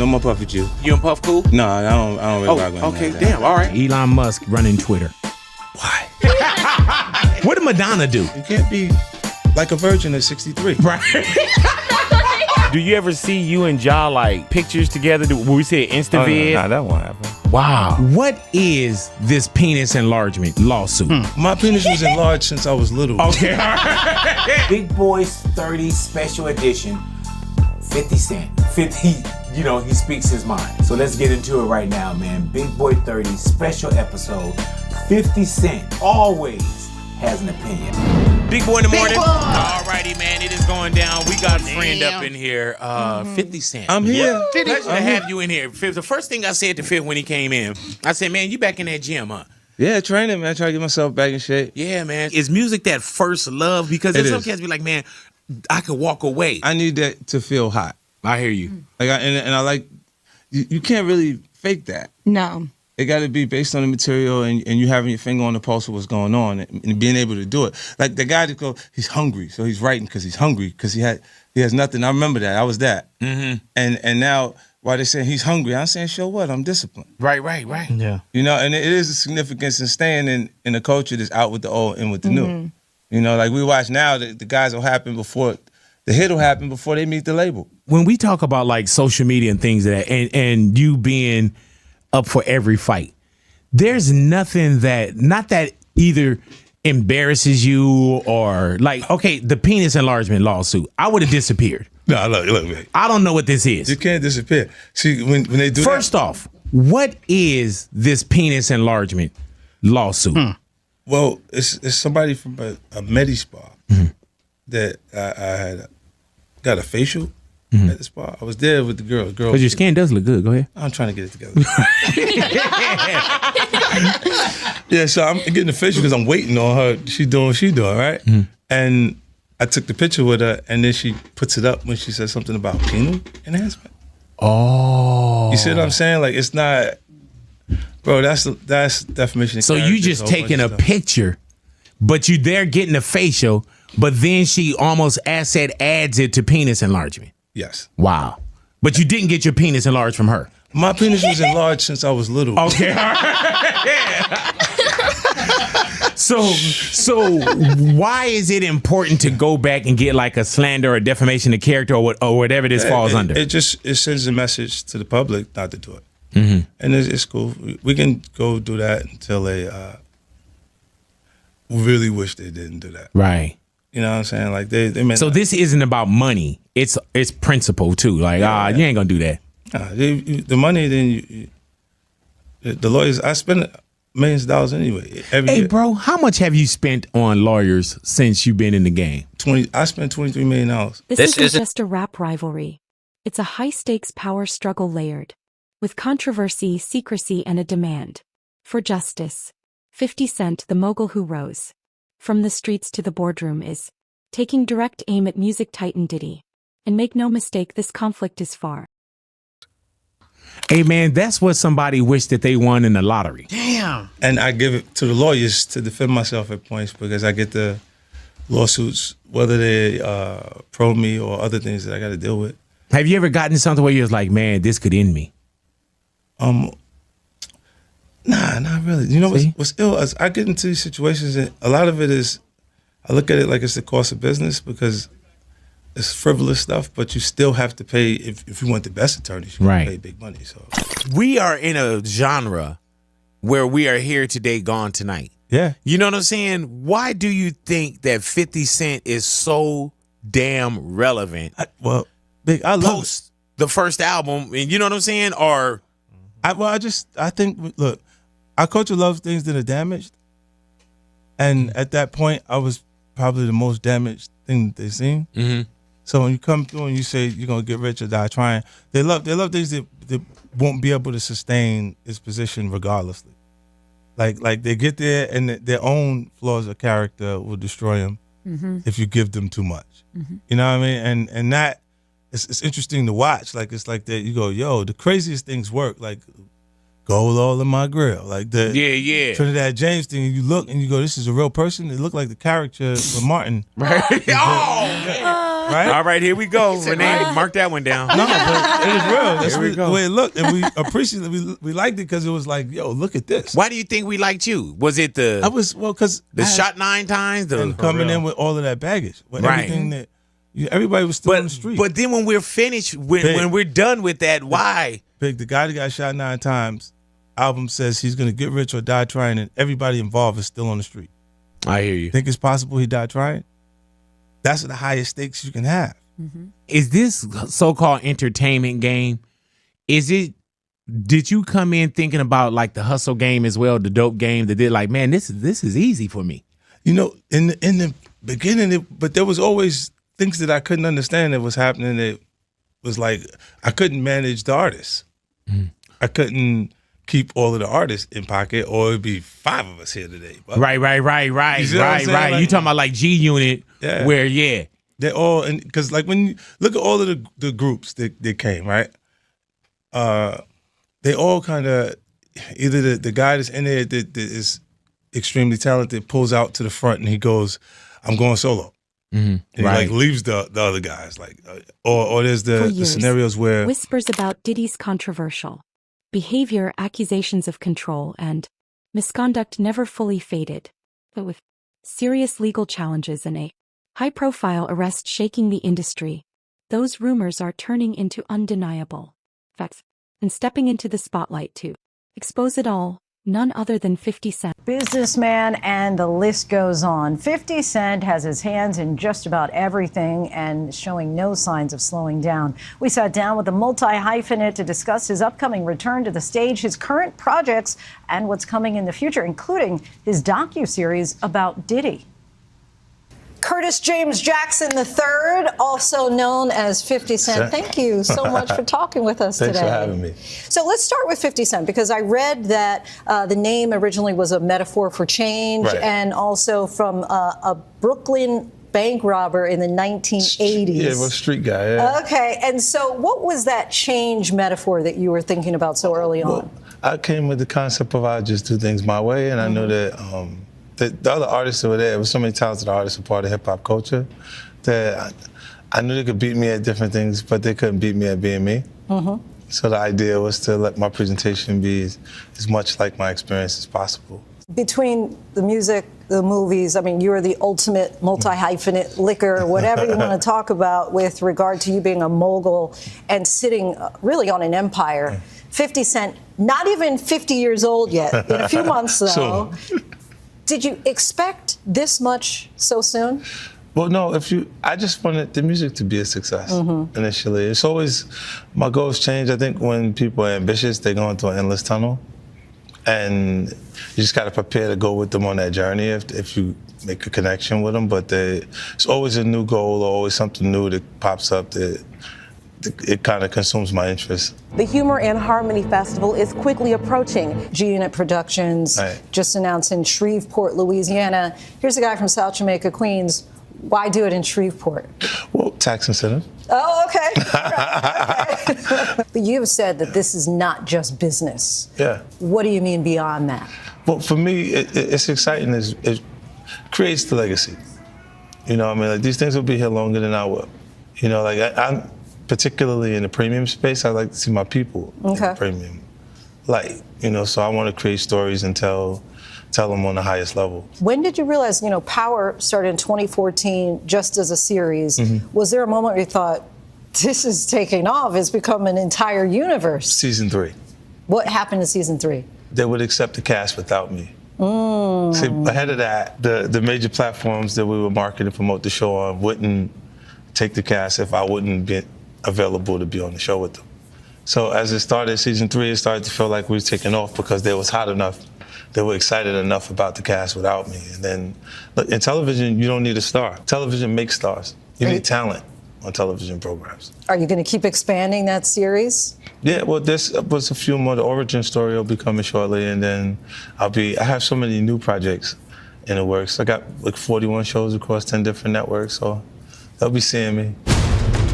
No more puff with you. You and Puff cool? No, I don't really rock with him okay, like that. damn, all right. Elon Musk running Twitter. Why? What did Madonna do? You can't be like a virgin at 63. Right. Do you ever see you and Ja like pictures together? When we say Instavid? Nah, that won't happen. Wow. What is this penis enlargement lawsuit? My penis was enlarged since I was little. Okay. Big Boys 30 Special Edition, 50 Cent. 50, he speaks his mind. So let's get into it right now, man. Big Boy 30 Special Episode. 50 Cent always has an opinion. Big Boy in the morning. All righty, man. It is going down. We got a friend up in here, 50 Cent. I'm here. Pleasure to have you in here. The first thing I said to Fifth when he came in, I said, man, you back in that gym, huh? Yeah, training, man. I try to get myself back in shape. Yeah, man. Is music that first love? Because It some is. cats be like, man, I could walk away. I need that to feel hot. I hear you. Like, and I like, you can't really fake that. No. It got to be based on the material and you having your finger on the pulse of what's going on and being able to do it. Like the guy that go, he's hungry, so he's writing because he's hungry because he has nothing. I remember that. I was that. Mm-hmm. And now while they saying he's hungry, I'm saying, show what? I'm disciplined. Right. Yeah. And it is a significance in staying in a culture that's out with the old and with the new. Like we watch now, the guys will happen before, the hit will happen before they meet the label. When we talk about like social media and things like that, and you being up for every fight, there's nothing not that either embarrasses you or like, okay, the penis enlargement lawsuit, I would have disappeared. No, look, man. I don't know what this is. You can't disappear. See, when they do First off, what is this penis enlargement lawsuit? Well, it's somebody from a Medi spa that I had got a facial at the spa. I was there with the girl. Because your skin does look good. Go ahead. I'm trying to get it together. Yeah, so I'm getting the facial because I'm waiting on her. She doing what she doing, right? And I took the picture with her, and then she puts it up when she says something about penile enhancement. Oh. You see what I'm saying? Like, it's not, bro, that's defamation of So character, you just a whole bunch taking a of stuff. picture, but you there getting a facial, but then she almost adds it to penis enlargement. Yes. Wow. But you didn't get your penis enlarged from her. My penis was enlarged since I was little. Okay. So why is it important to go back and get like a slander or defamation of character or whatever this falls under? It sends a message to the public not to do it. And it's cool. We can go do that until they really wish they didn't do that. Right. You know what I'm saying? Like they may So not. this isn't about money. It's principle too. Like, you ain't gonna do that. The money, then the lawyers, I spend millions of dollars anyway every Hey, year. bro, how much have you spent on lawyers since you've been in the game? I spent $23 million. This isn't just a rap rivalry. It's a high-stakes power struggle layered with controversy, secrecy, and a demand for justice. 50 Cent, the mogul who rose from the streets to the boardroom, is taking direct aim at music titan Diddy. And make no mistake, this conflict is far. Hey, man, that's what somebody wished that they won in the lottery. Damn. And I give it to the lawyers to defend myself at points because I get the lawsuits, whether they pro me or other things that I got to deal with. Have you ever gotten something where you was like, man, this could end me? Nah, not really. You know what's ill is I get into these situations and a lot of it is, I look at it like it's the cost of business because it's frivolous stuff, but you still have to pay, if you want the best attorneys, you have to pay big money. So We are in a genre where we are here today, gone tonight. yeah. You know what I'm saying? Why do you think that 50 Cent is so damn relevant I love post the first album? And you know what I'm saying? Or I think, look, our culture loves things that are damaged. And at that point, I was probably the most damaged thing that they've seen. Mm-hmm. So when you come through and you say you're going to get rich or die trying, they love things that won't be able to sustain its position regardlessly. Like they get there and their own flaws of character will destroy them if you give them too much. You know what I mean? And that, it's interesting to watch. Like, it's like that you go, yo, the craziest things work. Like gold all in my grill. Like the Trinidad James thing. And you look and you go, this is a real person. It looked like the character from Martin. right? Right? All right, here we go. Renee, mark that one down. No, but it was real. That's Here we go. the way it looked, and we appreciated it. We liked it because it was like, yo, look at this. Why do you think we liked you? Was it Because the shot 9 times? and coming in with all of that baggage, with Right. everything that everybody was still on the street. But then when we're finished, when we're done with that, why? Big, the guy that got shot 9 times, album says he's gonna get rich or die trying, and everybody involved is still on the street. I hear you. Think it's possible he died trying? That's the highest stakes you can have. Is this so-called entertainment game? Did you come in thinking about like the hustle game as well, the dope game that did like, man, this is easy for me? You know, in the beginning, but there was always things that I couldn't understand that was happening. That was like I couldn't manage the artists. I couldn't keep all of the artists in pocket, or it'd be 5 of us here today. But Right. You see what I'm saying? Like, you talking about like G Unit, Yeah. where yeah. they're all, because like when you look at all of the groups that came, right? They all kind of either the guy that's in there that is extremely talented pulls out to the front and he goes, "I'm going solo." And he like leaves the other guys, like, or there's For the years, scenarios where whispers about Diddy's controversial behavior, accusations of control, and misconduct never fully faded. But with serious legal challenges and a high-profile arrest shaking the industry, those rumors are turning into undeniable facts. And stepping into the spotlight to expose it all, none other than 50 Cent. Businessman, and the list goes on. 50 Cent has his hands in just about everything and showing no signs of slowing down. We sat down with the multi-hyphenate to discuss his upcoming return to the stage, his current projects, and what's coming in the future, including his docuseries about Diddy. Curtis James Jackson III, also known as 50 Cent. Thank you so much for talking with us today. Thanks for having me. So let's start with 50 Cent, because I read that the name originally was a metaphor for change, Right. and also from a Brooklyn bank robber in the 1980s. Yeah, well, street guy. Yeah. Okay, and so what was that change metaphor that you were thinking about so early on? Well, I came with the concept of I just do things my way, and I knew that the other artists that were there, there was so many talented artists a part of hip hop culture that I knew they could beat me at different things, but they couldn't beat me at being me. So the idea was to let my presentation be as much like my experience as possible. Between the music, the movies, I mean, you're the ultimate multi-hyphenate liquor, whatever you want to talk about with regard to you being a mogul and sitting really on an empire. 50 Cent, not even 50 years old yet, in a few months though. Did you expect this much so soon? Well, no, I just wanted the music to be a success initially. It's always, my goals change. I think when people are ambitious, they go into an endless tunnel. And you just got to prepare to go with them on that journey if you make a connection with them. But it's always a new goal, or always something new that pops up that it kind of consumes my interest. The Humor and Harmony Festival is quickly approaching. G-Unit Productions just announced in Shreveport, Louisiana. Here's a guy from South Jamaica, Queens. Why do it in Shreveport? Well, tax incentive. Oh, okay. All right. Okay. But you've said that this is not just business. Yeah. What do you mean beyond that? Well, for me, it's exciting. It creates the legacy. You know what I mean? Like, these things will be here longer than I will. You know, like, I'm particularly in the premium space, I like to see my people in the premium light. You know, so I want to create stories and tell them on the highest level. When did you realize, Power started in 2014 just as a series. Was there a moment where you thought, this is taking off, it's become an entire universe? Season 3. What happened in season 3? They would accept the cast without me. See, ahead of that, the major platforms that we would market and promote the show on wouldn't take the cast if I wouldn't be available to be on the show with them. So as it started, season 3, it started to feel like we were taking off because they was hot enough. They were excited enough about the cast without me. And then, look, in television, you don't need a star. Television makes stars. You need talent on television programs. Are you going to keep expanding that series? Yeah, well, this was a few more. The origin story will be coming shortly, and then I have so many new projects in the works. I got like 41 shows across 10 different networks, so they'll be seeing me.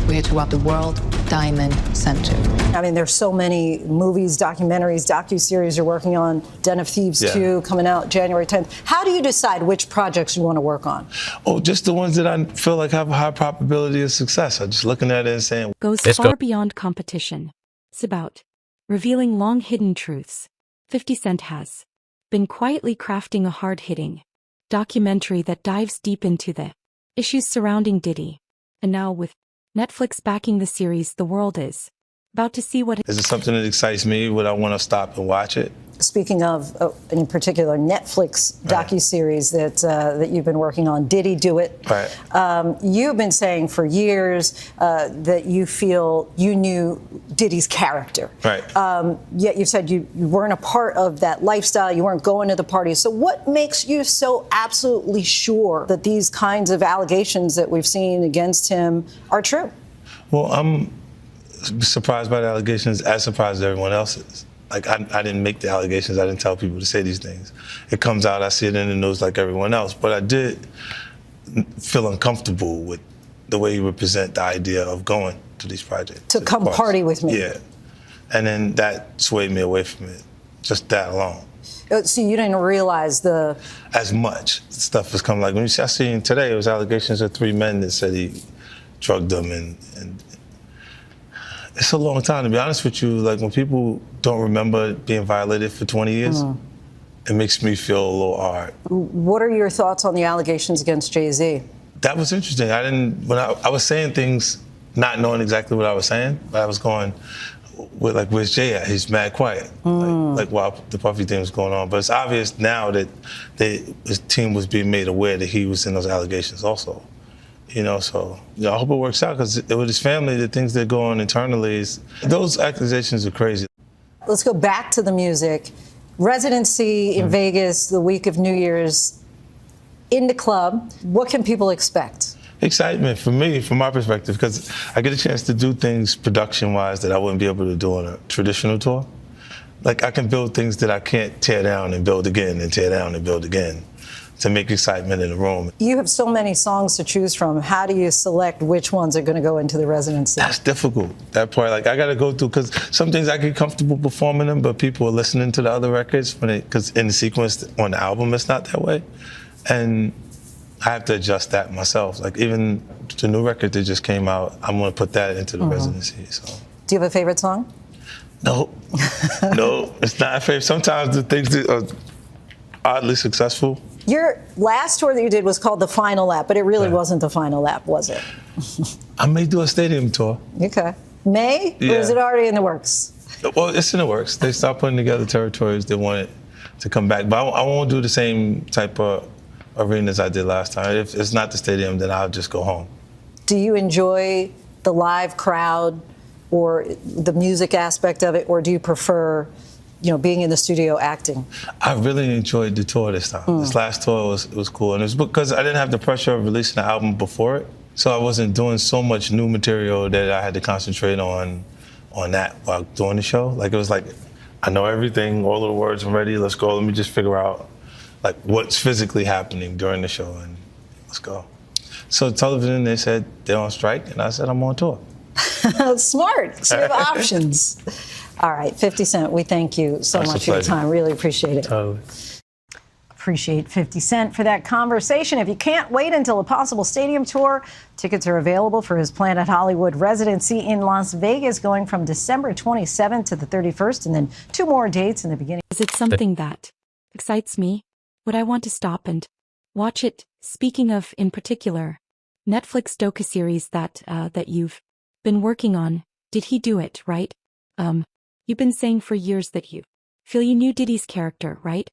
We're talking about the World Diamond Center. I mean, there's so many movies, documentaries, docuseries you're working on. Den of Thieves 2 coming out January 10th. How do you decide which projects you want to work on? Oh, just the ones that I feel like have a high probability of success. I'm just looking at it and saying, Goes far beyond competition. It's about revealing long-hidden truths. 50 Cent has been quietly crafting a hard-hitting documentary that dives deep into the issues surrounding Diddy. And now with Netflix backing the series, the world is about to see what... Is it something that excites me? Would I want to stop and watch it? Speaking of, in particular, Netflix docuseries that you've been working on, Diddy Do It. Right. You've been saying for years that you feel you knew Diddy's character. Right. Yet you said you weren't a part of that lifestyle, you weren't going to the parties. So what makes you so absolutely sure that these kinds of allegations that we've seen against him are true? Well, I'm surprised by the allegations, as surprised as everyone else is. Like, I didn't make the allegations. I didn't tell people to say these things. It comes out, I see it in the news like everyone else. But I did feel uncomfortable with the way he would present the idea of going to these projects. To come party with me. Yeah. And then that swayed me away from it, just that alone. So you didn't realize as much stuff was coming. Like, when I seen today, it was allegations of 3 men that said he drugged them and it's a long time, to be honest with you. Like, when people don't remember being violated for 20 years, it makes me feel a little hard. What are your thoughts on the allegations against Jay-Z? That was interesting. When I was saying things, not knowing exactly what I was saying, but I was going, where's Jay at? He's mad quiet. Like while the Puffy thing was going on. But it's obvious now that his team was being made aware that he was in those allegations also. You know, so I hope it works out, because with his family, the things that go on internally, those accusations are crazy. Let's go back to the music. Residency in Vegas the week of New Year's, in the club. What can people expect? Excitement for me, from my perspective, because I get a chance to do things production-wise that I wouldn't be able to do on a traditional tour. Like, I can build things that I can't tear down and build again and tear down and build again, to make excitement in the room. You have so many songs to choose from. How do you select which ones are going to go into the residency? That's difficult. That part, like, I got to go through, because some things I get comfortable performing them, but people are listening to the other records because in the sequence on the album, it's not that way. And I have to adjust that myself. Like, even the new record that just came out, I'm going to put that into the residency. So. Do you have a favorite song? No. No, it's not a favorite. Sometimes the things that are oddly successful. Your last tour that you did was called The Final Lap, but it really wasn't The Final Lap, was it? I may do a stadium tour. Okay. May? Yeah. Or is it already in the works? Well, it's in the works. They start putting together territories. They want it to come back. But I won't do the same type of arenas I did last time. If it's not the stadium, then I'll just go home. Do you enjoy the live crowd or the music aspect of it, or do you prefer, being in the studio acting? I really enjoyed the tour this time. This last tour was cool, and it's because I didn't have the pressure of releasing the album before it, so I wasn't doing so much new material that I had to concentrate on that while doing the show. Like, it was like, I know everything, all of the words are ready. Let's go. Let me just figure out like what's physically happening during the show, and let's go. So television, they said they're on strike, and I said I'm on tour. Smart. So you have options. All right, 50 Cent, we thank you so much for your time. Really appreciate it. Totally. Appreciate 50 Cent for that conversation. If you can't wait until a possible stadium tour, tickets are available for his Planet Hollywood residency in Las Vegas, going from December 27th to the 31st, and then 2 more dates in the beginning. Is it something that excites me? Would I want to stop and watch it? Speaking of, in particular, Netflix docuseries that you've been working on, Did He Do It, right? You've been saying for years that you feel you knew Diddy's character, right?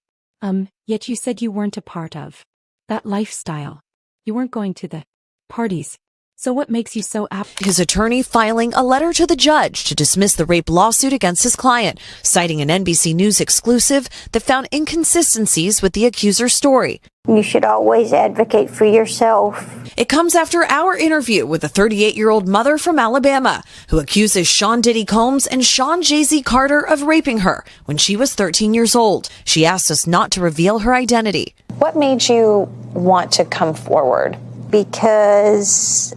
Yet you said you weren't a part of that lifestyle. You weren't going to the parties. So what makes you so apt? His attorney filing a letter to the judge to dismiss the rape lawsuit against his client, citing an NBC News exclusive that found inconsistencies with the accuser's story. You should always advocate for yourself. It comes after our interview with a 38-year-old mother from Alabama who accuses Sean Diddy Combs and Sean Jay-Z Carter of raping her when she was 13 years old. She asked us not to reveal her identity. What made you want to come forward? Because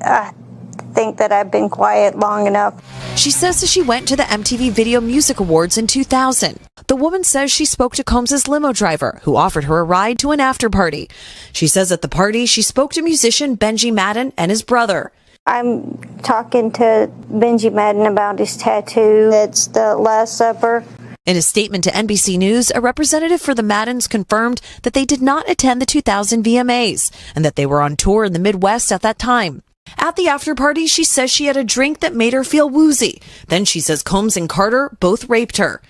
think that I've been quiet long enough. She says that she went to the MTV Video Music Awards in 2000. The woman says she spoke to Combs' limo driver, who offered her a ride to an after party. She says at the party, she spoke to musician Benji Madden and his brother. I'm talking to Benji Madden about his tattoo. It's the Last Supper. In a statement to NBC News, a representative for the Maddens confirmed that they did not attend the 2000 VMAs and that they were on tour in the Midwest at that time. At the after party, she says she had a drink that made her feel woozy. Then she says Combs and Carter both raped her.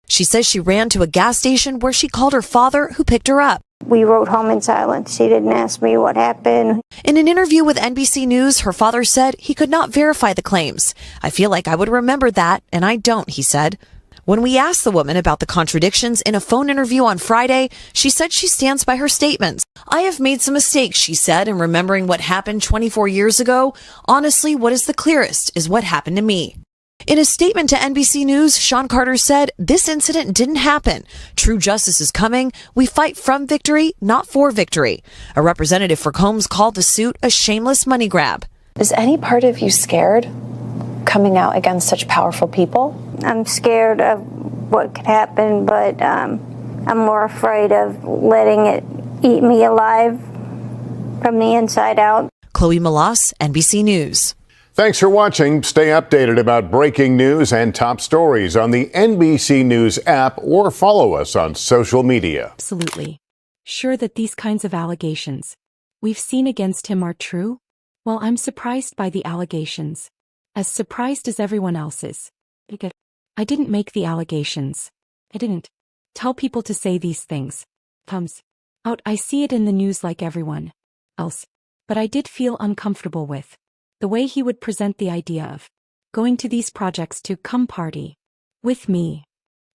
She says she ran to a gas station where she called her father, who picked her up. We rode home in silence. She didn't ask me what happened. In an interview with NBC News, her father said he could not verify the claims. I feel like I would remember that, and I don't, he said. When we asked the woman about the contradictions in a phone interview on Friday, she said she stands by her statements. I have made some mistakes, she said, in remembering what happened 24 years ago. Honestly, what is the clearest is what happened to me. In a statement to NBC News, Sean Carter said, this incident didn't happen. True justice is coming. We fight from victory, not for victory. A representative for Combs called the suit a shameless money grab. Is any part of you scared coming out against such powerful people? I'm scared of what could happen, but I'm more afraid of letting it eat me alive from the inside out. Chloe Malas, NBC News. Thanks for watching. Stay updated about breaking news and top stories on the NBC News app or follow us on social media. Absolutely. Sure that these kinds of allegations we've seen against him are true? Well, I'm surprised by the allegations. As surprised as everyone else is. I didn't make the allegations. I didn't tell people to say these things. Comes out, I see it in the news like everyone else. But I did feel uncomfortable with the way he would present the idea of going to these projects to come party with me.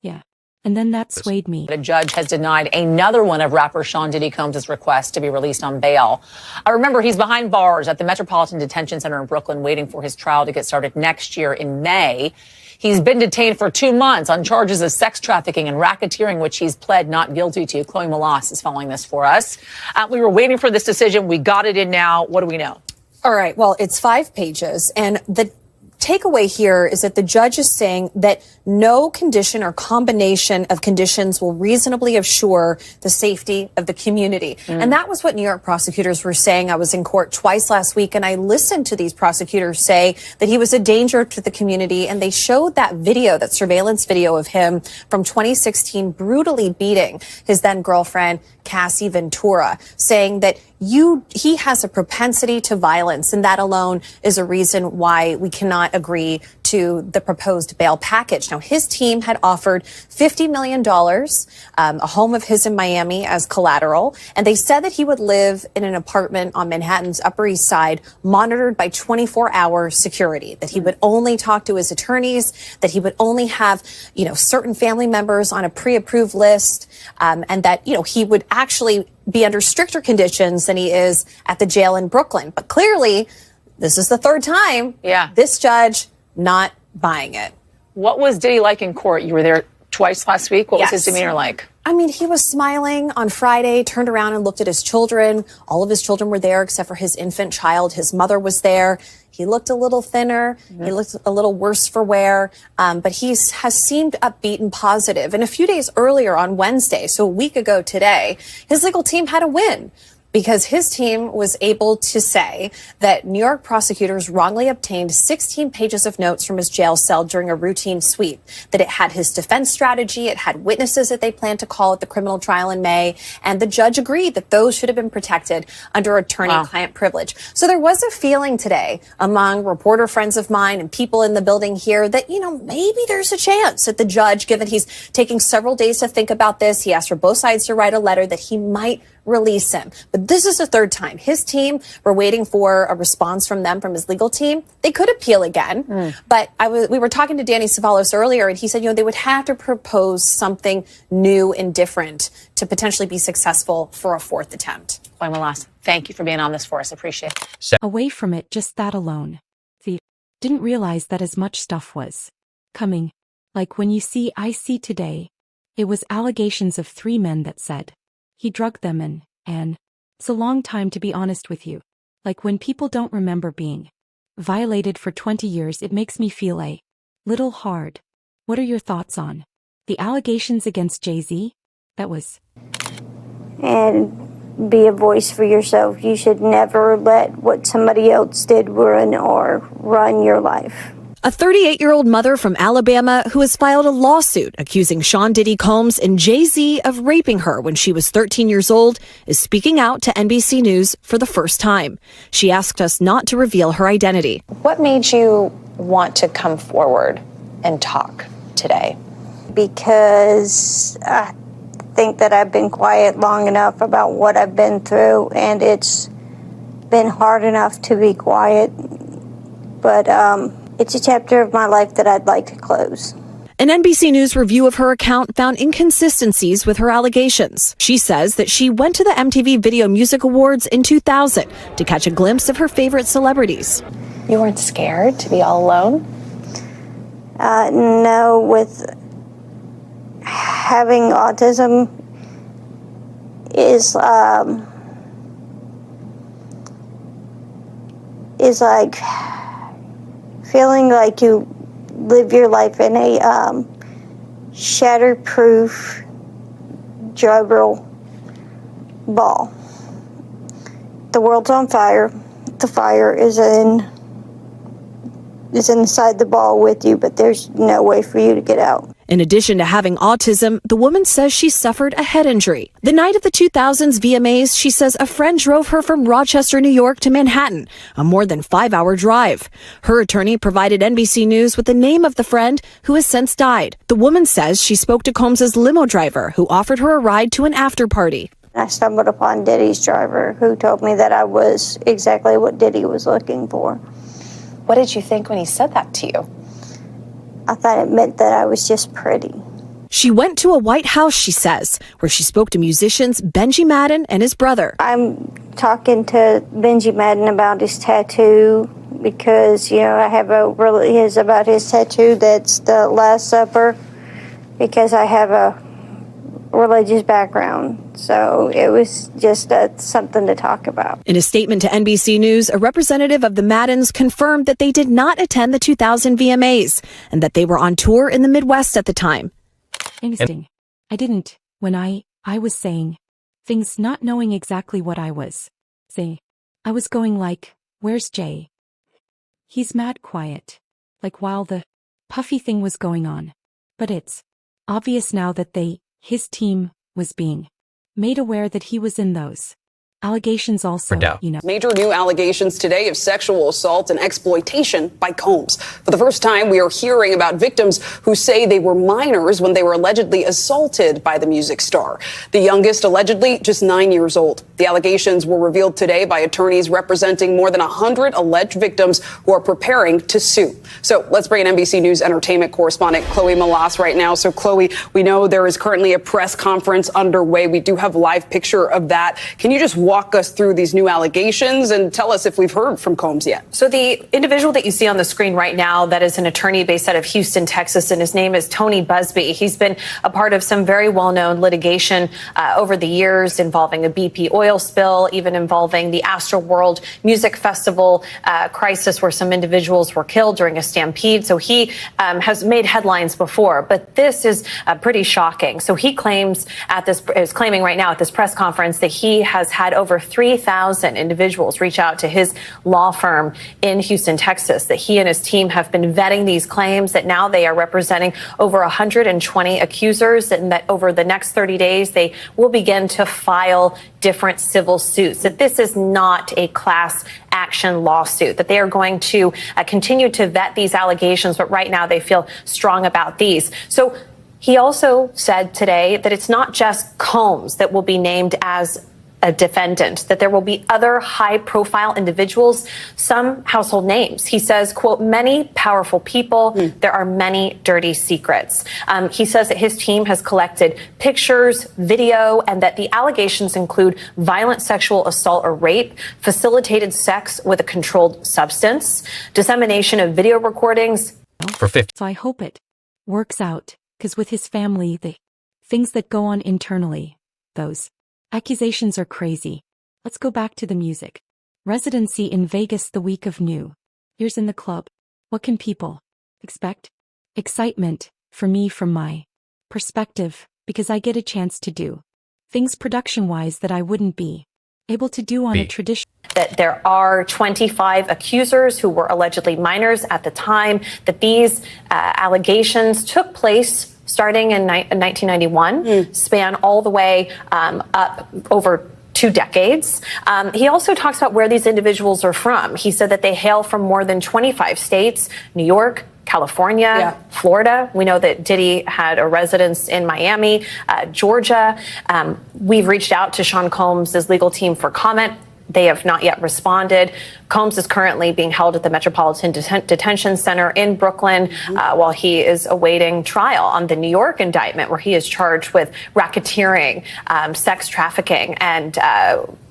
Yeah. And then that swayed me. A judge has denied another one of rapper Sean Diddy Combs' requests to be released on bail. I remember he's behind bars at the Metropolitan Detention Center in Brooklyn waiting for his trial to get started next year in May. He's been detained for 2 months on charges of sex trafficking and racketeering, which he's pled not guilty to. Chloe Malas is following this for us. We were waiting for this decision. We got it in now. What do we know? All right. Well, it's 5 pages. And the takeaway here is that the judge is saying that no condition or combination of conditions will reasonably assure the safety of the community. And that was what New York prosecutors were saying. I was in court twice last week, and I listened to these prosecutors say that he was a danger to the community. And they showed that video, that surveillance video of him from 2016, brutally beating his then girlfriend, Cassie Ventura, saying that he has a propensity to violence, and that alone is a reason why we cannot agree to the proposed bail package. Now, his team had offered $50 million, a home of his in Miami as collateral, and they said that he would live in an apartment on Manhattan's Upper East Side, monitored by 24-hour security, that he would only talk to his attorneys, that he would only have, certain family members on a pre-approved list, and that, he would actually be under stricter conditions than he is at the jail in Brooklyn. But clearly, this is the third time. Yeah. This judge not buying it. What was Diddy like in court? You were there twice last week. What was his demeanor like? I mean, he was smiling on Friday, turned around and looked at his children. All of his children were there except for his infant child. His mother was there. He looked a little thinner. He looked a little worse for wear. But he has seemed upbeat and positive. And a few days earlier on Wednesday, so a week ago today, his legal team had a win, because his team was able to say that New York prosecutors wrongly obtained 16 pages of notes from his jail cell during a routine sweep, that it had his defense strategy, it had witnesses that they planned to call at the criminal trial in May, and the judge agreed that those should have been protected under attorney-client privilege. So there was a feeling today among reporter friends of mine and people in the building here that, maybe there's a chance that the judge, given he's taking several days to think about this, he asked for both sides to write a letter, that he might release him. But this is the third time. His team were waiting for a response from his legal team. They could appeal again. But we were talking to Danny Savalos earlier, and he said, they would have to propose something new and different to potentially be successful for a fourth attempt. Chloe Malas, thank you for being on this for us. Appreciate it. Away from it, just that alone. Didn't realize that as much stuff was coming. Like when I see today, it was allegations of 3 men that said he drugged them and it's a long time, to be honest with you. Like when people don't remember being violated for 20 years. It makes me feel a little hard. What are your thoughts on the allegations against Jay-Z? That was... And be a voice for yourself. You should never let what somebody else did ruin or run your life. A 38-year-old mother from Alabama who has filed a lawsuit accusing Sean Diddy Combs and Jay-Z of raping her when she was 13 years old is speaking out to NBC News for the first time. She asked us not to reveal her identity. What made you want to come forward and talk today? Because I think that I've been quiet long enough about what I've been through, and it's been hard enough to be quiet. But it's a chapter of my life that I'd like to close. An NBC News review of her account found inconsistencies with her allegations. She says that she went to the MTV Video Music Awards in 2000 to catch a glimpse of her favorite celebrities. You weren't scared to be all alone? No, with having autism is like feeling like you live your life in a shatterproof drywall ball. The world's on fire. The fire is inside the ball with you, but there's no way for you to get out. In addition to having autism, the woman says she suffered a head injury. The night of the 2000s VMAs, she says a friend drove her from Rochester, New York to Manhattan, a more than 5-hour drive. Her attorney provided NBC News with the name of the friend who has since died. The woman says she spoke to Combs' limo driver who offered her a ride to an after party. I stumbled upon Diddy's driver who told me that I was exactly what Diddy was looking for. What did you think when he said that to you? I thought it meant that I was just pretty. She went to a White House, she says, where she spoke to musicians Benji Madden and his brother. I'm talking to Benji Madden about his tattoo because, I have about his tattoo that's the Last Supper because I have a religious background. So it was just something to talk about. In a statement to NBC News, a representative of the Maddens confirmed that they did not attend the 2000 VMAs and that they were on tour in the Midwest at the time. Interesting. I didn't, when I was saying things not knowing exactly what I was saying. I was going like, where's Jay? He's mad quiet. Like while the puffy thing was going on. But it's obvious now that his team was being made aware that he was in those allegations also, Major new allegations today of sexual assault and exploitation by Combs. For the first time, we are hearing about victims who say they were minors when they were allegedly assaulted by the music star. The youngest allegedly just 9 years old. The allegations were revealed today by attorneys representing more than 100 alleged victims who are preparing to sue. So let's bring in NBC News entertainment correspondent Chloe Malas right now. So Chloe, we know there is currently a press conference underway. We do have a live picture of that. Can you just walk us through these new allegations and tell us if we've heard from Combs yet? So the individual that you see on the screen right now, that is an attorney based out of Houston, Texas, and his name is Tony Busby. He's been a part of some very well-known litigation over the years involving a BP oil spill, even involving the Astroworld Music Festival crisis where some individuals were killed during a stampede. So he has made headlines before, but this is pretty shocking. So he is claiming right now at this press conference that he has had over 3,000 individuals reach out to his law firm in Houston, Texas, that he and his team have been vetting these claims, that now they are representing over 120 accusers, and that over the next 30 days, they will begin to file different civil suits, that this is not a class action lawsuit, that they are going to continue to vet these allegations, but right now they feel strong about these. So he also said today that it's not just Combs that will be named as a defendant, that there will be other high-profile individuals, some household names. He says, quote, many powerful people, there are many dirty secrets. He says that his team has collected pictures, video, and that the allegations include violent sexual assault or rape, facilitated sex with a controlled substance, dissemination of video recordings. So I hope it works out, because with his family, the things that go on internally, those accusations are crazy. Let's go back to the music. Residency in Vegas the week of New Years in the club. What can people expect? Excitement, for me from my perspective, because I get a chance to do things production-wise that I wouldn't be able to do on a traditional. That there are 25 accusers who were allegedly minors at the time that these allegations took place starting in 1991, span all the way up over 2 decades. He also talks about where these individuals are from. He said that they hail from more than 25 states, New York, California, Florida. We know that Diddy had a residence in Miami, Georgia. We've reached out to Sean Combs' legal team for comment. They have not yet responded. Combs is currently being held at the Metropolitan Detention Center in Brooklyn while he is awaiting trial on the New York indictment, where he is charged with racketeering, sex trafficking, and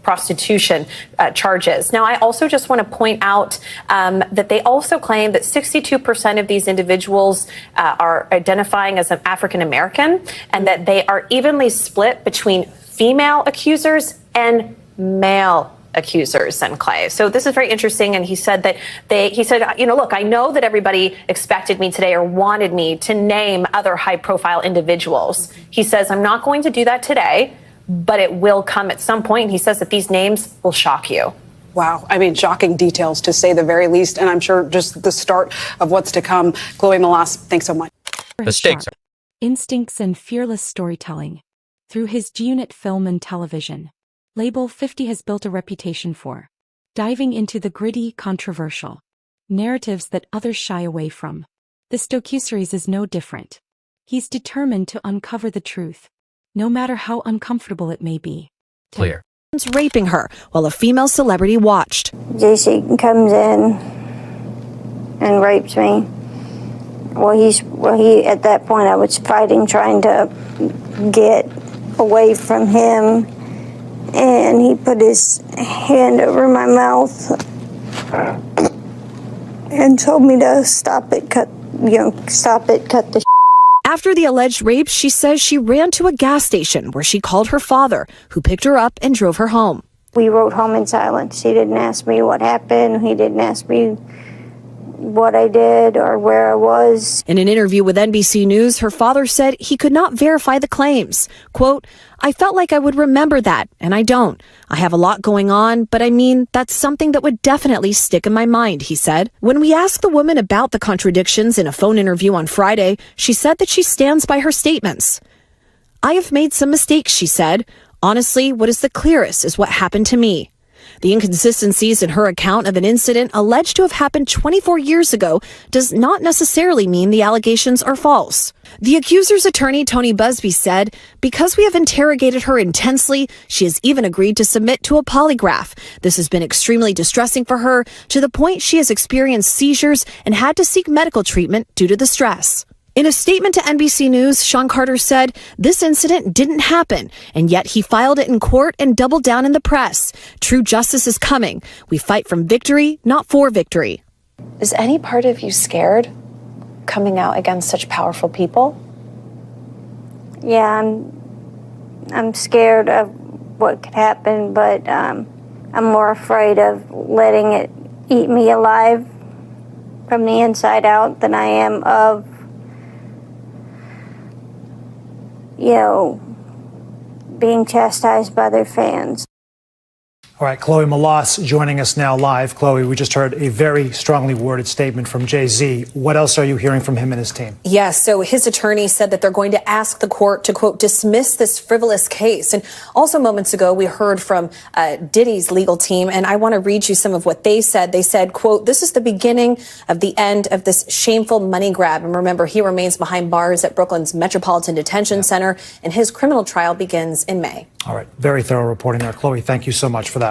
prostitution charges. Now, I also just want to point out that they also claim that 62% of these individuals are identifying as an African American, and that they are evenly split between female accusers and male accusers, and Clay. So this is very interesting. And he said that look, I know that everybody expected me today or wanted me to name other high profile individuals. He says, I'm not going to do that today, but it will come at some point. And he says that these names will shock you. Wow. I mean, shocking details to say the very least. And I'm sure just the start of what's to come. Chloe Malas, thanks so much. The stakes are instincts and fearless storytelling. Through his G-Unit film and television, Label 50 has built a reputation for diving into the gritty, controversial narratives that others shy away from. This docuseries is no different. He's determined to uncover the truth, no matter how uncomfortable it may be. Clear. Raping her while a female celebrity watched. JC comes in and rapes me. He at that point I was fighting, trying to get away from him. And he put his hand over my mouth and told me to stop it, cut the. After the alleged rape, she says she ran to a gas station where she called her father, who picked her up and drove her home. We rode home in silence. He didn't ask me what happened. He didn't ask me what I did or where I was. In an interview with NBC News, her father said he could not verify the claims. Quote, I felt like I would remember that, and I don't. I have a lot going on, but I mean, that's something that would definitely stick in my mind, he said. When we asked the woman about the contradictions in a phone interview on Friday, she said that she stands by her statements. I have made some mistakes, she said. Honestly, what is the clearest is what happened to me. The inconsistencies in her account of an incident alleged to have happened 24 years ago does not necessarily mean the allegations are false. The accuser's attorney, Tony Busby, said, because we have interrogated her intensely, she has even agreed to submit to a polygraph. This has been extremely distressing for her, to the point she has experienced seizures and had to seek medical treatment due to the stress. In a statement to NBC News, Sean Carter said this incident didn't happen, and yet he filed it in court and doubled down in the press. True justice is coming. We fight from victory, not for victory. Is any part of you scared coming out against such powerful people? Yeah, I'm scared of what could happen, but I'm more afraid of letting it eat me alive from the inside out than I am of being chastised by their fans. All right, Chloe Malas joining us now live. Chloe, we just heard a very strongly worded statement from Jay-Z. What else are you hearing from him and his team? Yes, so his attorney said that they're going to ask the court to, quote, dismiss this frivolous case. And also moments ago, we heard from Diddy's legal team, and I want to read you some of what they said. They said, quote, this is the beginning of the end of this shameful money grab. And remember, he remains behind bars at Brooklyn's Metropolitan Detention Center, and his criminal trial begins in May. All right, very thorough reporting there. Chloe, thank you so much for that.